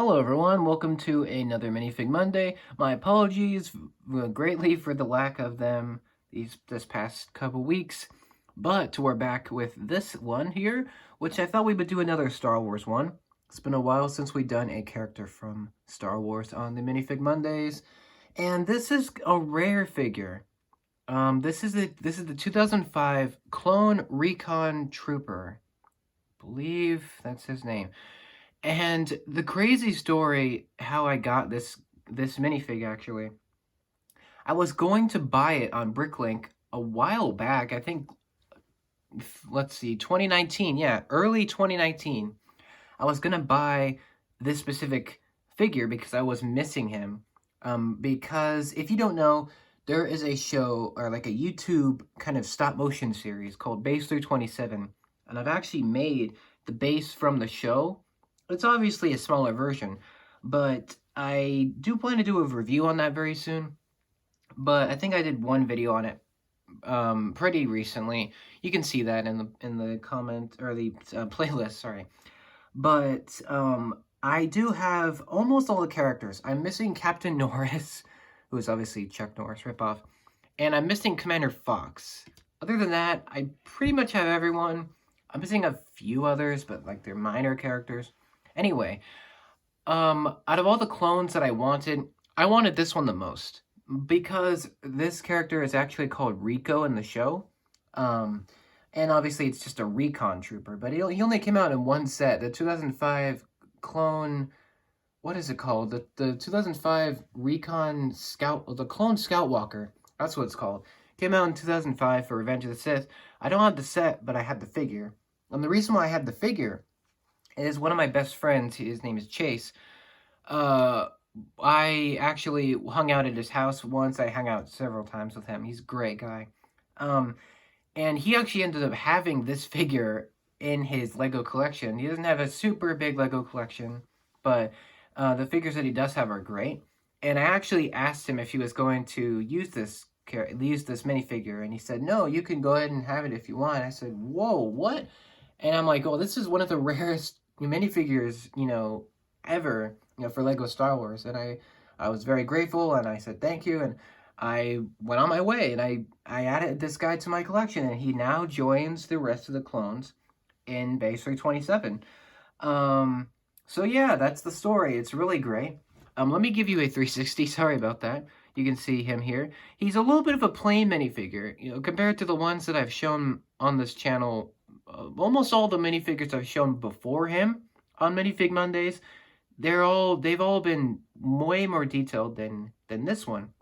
Hello everyone, welcome to another Minifig Monday. My apologies greatly for the lack of them this past couple weeks, but we're back with this one here, which I thought we would do another Star Wars one. It's been a while since we've done a character from Star Wars on the Minifig Mondays, and this is a rare figure. This is the 2005 Clone Recon Trooper. I believe that's his name. And the crazy story, how I got this minifig actually, I was going to buy it on Bricklink a while back. I think, let's see, 2019. Yeah, early 2019. I was gonna buy this specific figure because I was missing him. Because if you don't know, there is a show or like a YouTube kind of stop motion series called Base 327, and I've actually made the base from the show. It's obviously a smaller version, but I do plan to do a review on that very soon. But I think I did one video on it pretty recently. You can see that in the comment or the playlist, sorry. But I do have almost all the characters. I'm missing Captain Norris, who is obviously Chuck Norris ripoff, and I'm missing Commander Fox. Other than that, I pretty much have everyone. I'm missing a few others, but like they're minor characters. Anyway, out of all the clones that I wanted this one the most because this character is actually called Rico in the show. And obviously it's just a recon trooper, but he only came out in one set, the 2005 clone, what is it called? The 2005 Recon Scout, the Clone Scout Walker, that's what it's called. Came out in 2005 for Revenge of the Sith. I don't have the set, but I had the figure. And the reason why I had the figure is one of my best friends, his name is Chase. I actually hung out at his house once. I hung out several times with him. He's a great guy. And he actually ended up having this figure in his Lego collection. He doesn't have a super big Lego collection, but the figures that he does have are great. And I actually asked him if he was going to use this minifigure, and he said, "No, you can go ahead and have it if you want." I said, "Whoa, what?" And I'm like, "Oh, this is one of the rarest minifigures, ever, for Lego Star Wars." And I was very grateful, and I said thank you, and I went on my way, and I added this guy to my collection, and he now joins the rest of the clones in Base 327. So yeah, that's the story. It's really great. Let me give you a 360. Sorry about that. You can see him here. He's a little bit of a plain minifigure, compared to the ones that I've shown on this channel. Almost all the minifigures I've shown before him on Minifig Mondays, they've all been way more detailed than this one.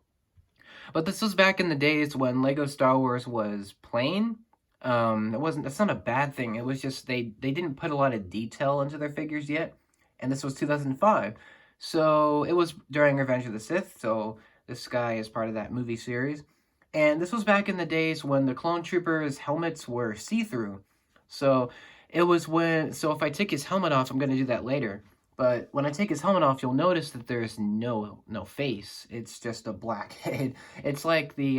But this was back in the days when Lego Star Wars was plain. That's not a bad thing. It was just they didn't put a lot of detail into their figures yet, and this was 2005. So it was during Revenge of the Sith, so this guy is part of that movie series. And this was back in the days when the Clone Troopers' helmets were see-through. So so if I take his helmet off, I'm going to do that later. But when I take his helmet off, you'll notice that there's no face. It's just a black head. It's like the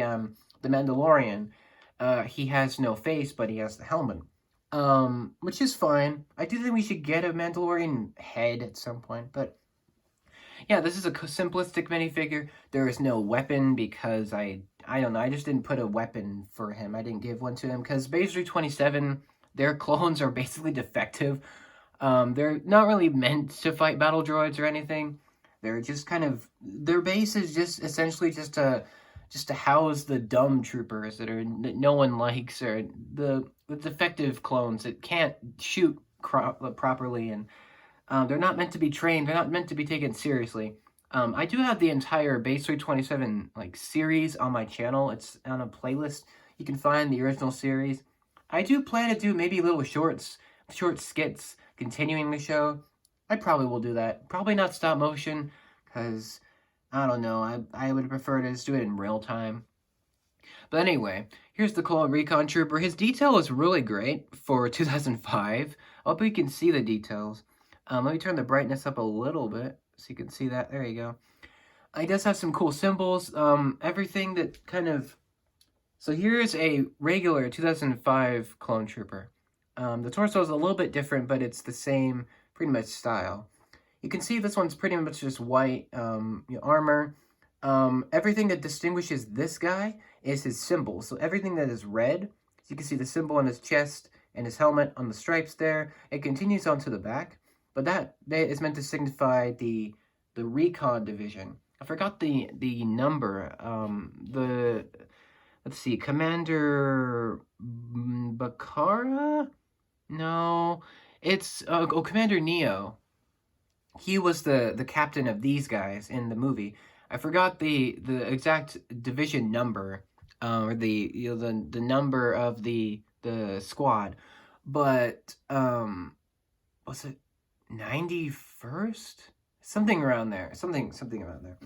Mandalorian. He has no face, but he has the helmet. Which is fine. I do think we should get a Mandalorian head at some point, but yeah, this is a simplistic minifigure. There is no weapon because I don't know, I just didn't put a weapon for him. I didn't give one to him because Base 327, their clones are basically defective. They're not really meant to fight battle droids or anything. They're just their base is just essentially just to house the dumb troopers that no one likes, or the defective clones that can't shoot properly, and they're not meant to be trained. They're not meant to be taken seriously. I do have the entire Base 327 series on my channel. It's on a playlist. You can find the original series. I do plan to do maybe little short skits continuing the show. I probably will do that. Probably not stop motion, because I don't know. I would prefer to just do it in real time. But anyway, here's the Clone Recon Trooper. His detail is really great for 2005. I hope you can see the details. Let me turn the brightness up a little bit so you can see that. There you go. He does have some cool symbols. Everything that So here's a regular 2005 Clone Trooper. The torso is a little bit different, but it's the same pretty much style. You can see this one's pretty much just white armor. Everything that distinguishes this guy is his symbol. So everything that is red, you can see the symbol on his chest and his helmet on the stripes there. It continues on to the back, but that is meant to signify the recon division. I forgot the number. Let's see, Commander Bakara? No, it's Commander Neo. He was the captain of these guys in the movie. I forgot the exact division number, or the number of the squad, but was it 91st? Something around there. Something around there.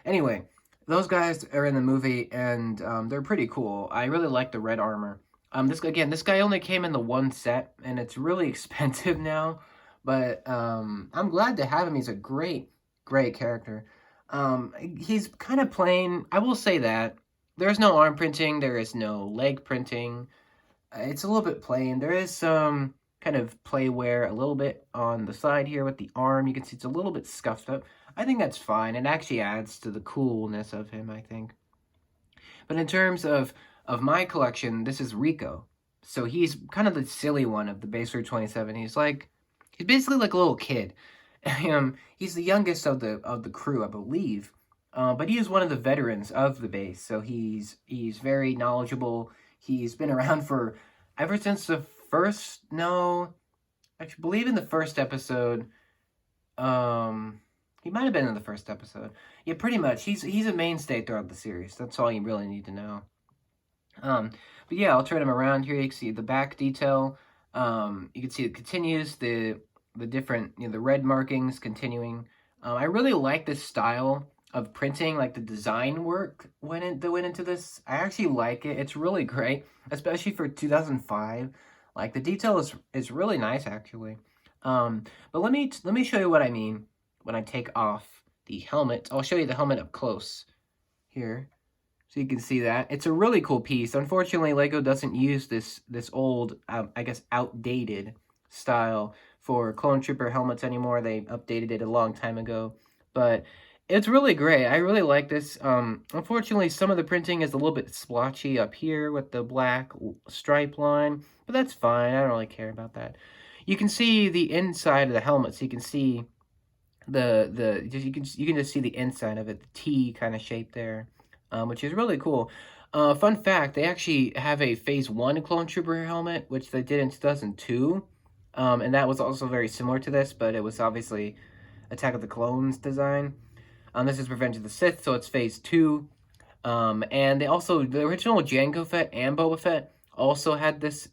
Anyway, those guys are in the movie, and they're pretty cool. I really like the red armor. This guy only came in the one set, and it's really expensive now. But I'm glad to have him. He's a great character. He's kind of plain. I will say that there's no arm printing. There is no leg printing. It's a little bit plain. There is some kind of play wear a little bit on the side here with the arm. You can see it's a little bit scuffed up. I think that's fine. It actually adds to the coolness of him, I think. But in terms of my collection, this is Rico. So he's kind of the silly one of the Base 27. He's basically like a little kid. He's the youngest of the crew, I believe. But he is one of the veterans of the base, so he's very knowledgeable. He's been around for ever since the first. No, I believe in the first episode. He might have been in the first episode. Yeah, pretty much. He's a mainstay throughout the series. That's all you really need to know. But yeah, I'll turn him around here. You can see the back detail. You can see it continues the different, the red markings continuing. I really like this style of printing, like the design work that went into this. I actually like it. It's really great, especially for 2005. Like the detail is really nice actually. But let me show you what I mean when I take off the helmet. I'll show you the helmet up close here, so you can see that. It's a really cool piece. Unfortunately, LEGO doesn't use this old, I guess, outdated style for Clone Trooper helmets anymore. They updated it a long time ago. But it's really great. I really like this. Unfortunately, some of the printing is a little bit splotchy up here with the black stripe line. But that's fine. I don't really care about that. You can see the inside of the helmet. So you can see you can just see the inside of it, the T kind of shape there, which is really cool. Fun fact, they actually have a Phase 1 Clone Trooper helmet, which they did in 2002, and that was also very similar to this, but it was obviously Attack of the Clones design. This is Revenge of the Sith, so it's Phase 2, and the original Jango Fett and Boba Fett also had this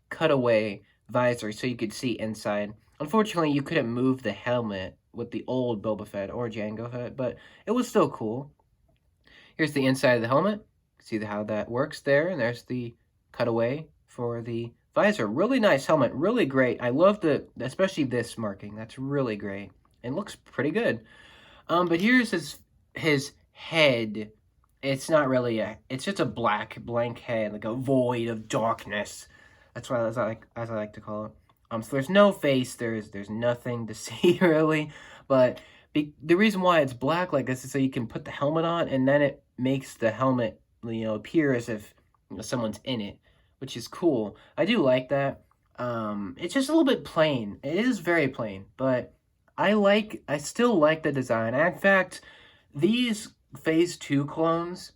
cutaway visor, so you could see inside. Unfortunately, you couldn't move the helmet with the old Boba Fett or Jango Fett, but it was still cool. Here's the inside of the helmet. See how that works there, and there's the cutaway for the visor. Really nice helmet, really great. I love especially this marking. That's really great. It looks pretty good. But here's his head. It's not really it's just a blank head, like a void of darkness. That's what as I like to call it. So there's no face, there's nothing to see really, but the reason why it's black like this is so you can put the helmet on, and then it makes the helmet, appear as if someone's in it, which is cool. I do like that. It's just a little bit plain. It is very plain, but I still like the design. In fact, these Phase 2 clones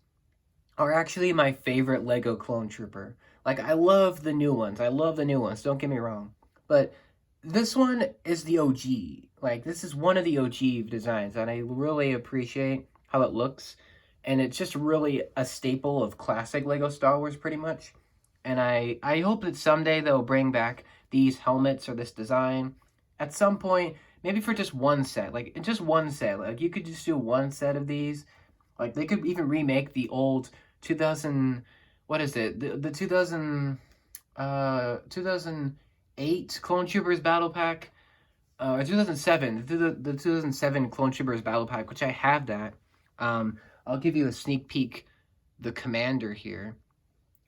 are actually my favorite LEGO Clone Trooper. Like, I love the new ones. Don't get me wrong. But this one is the OG. Like, this is one of the OG designs, and I really appreciate how it looks. And it's just really a staple of classic LEGO Star Wars, pretty much. And I hope that someday they'll bring back these helmets or this design at some point, maybe for just one set. Like, just one set. Like, you could just do one set of these. Like, they could even remake the old 2000... What is it? The 2008 Clone Troopers Battle Pack, or 2007, the 2007 Clone Troopers Battle Pack, which I have that. I'll give you a sneak peek. The Commander here.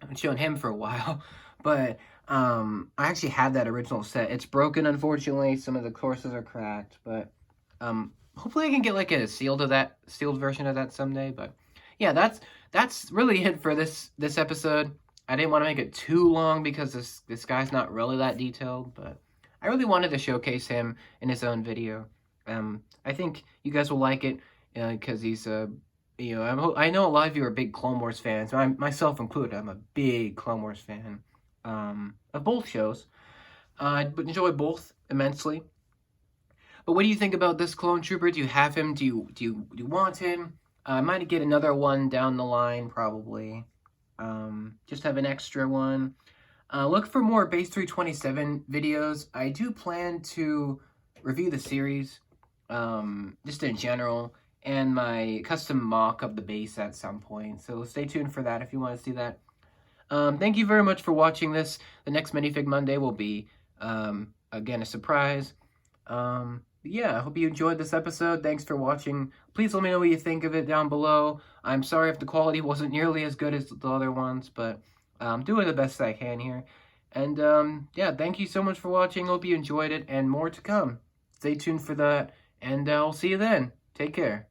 I haven't shown him for a while, but I actually have that original set. It's broken, unfortunately. Some of the courses are cracked, but Hopefully I can get like a sealed version of that someday. But yeah, that's really it for this episode. I didn't want to make it too long because this guy's not really that detailed, but I really wanted to showcase him in his own video. I think you guys will like it because he's I know a lot of you are big Clone Wars fans, myself included. I'm a big Clone Wars fan of both shows. I enjoy both immensely. But what do you think about this clone trooper? Do you have him? Do you want him? I might get another one down the line, probably. Just have an extra one. Look for more Base 327 videos. I do plan to review the series, just in general, and my custom mock of the base at some point. So stay tuned for that if you want to see that. Thank you very much for watching this. The next Minifig Monday will be, again, a surprise. Yeah, I hope you enjoyed this episode. Thanks for watching. Please let me know what you think of it down below. I'm sorry if the quality wasn't nearly as good as the other ones, but I'm doing the best I can here. And yeah, thank you so much for watching. Hope you enjoyed it, and more to come. Stay tuned for that, and I'll see you then. Take care.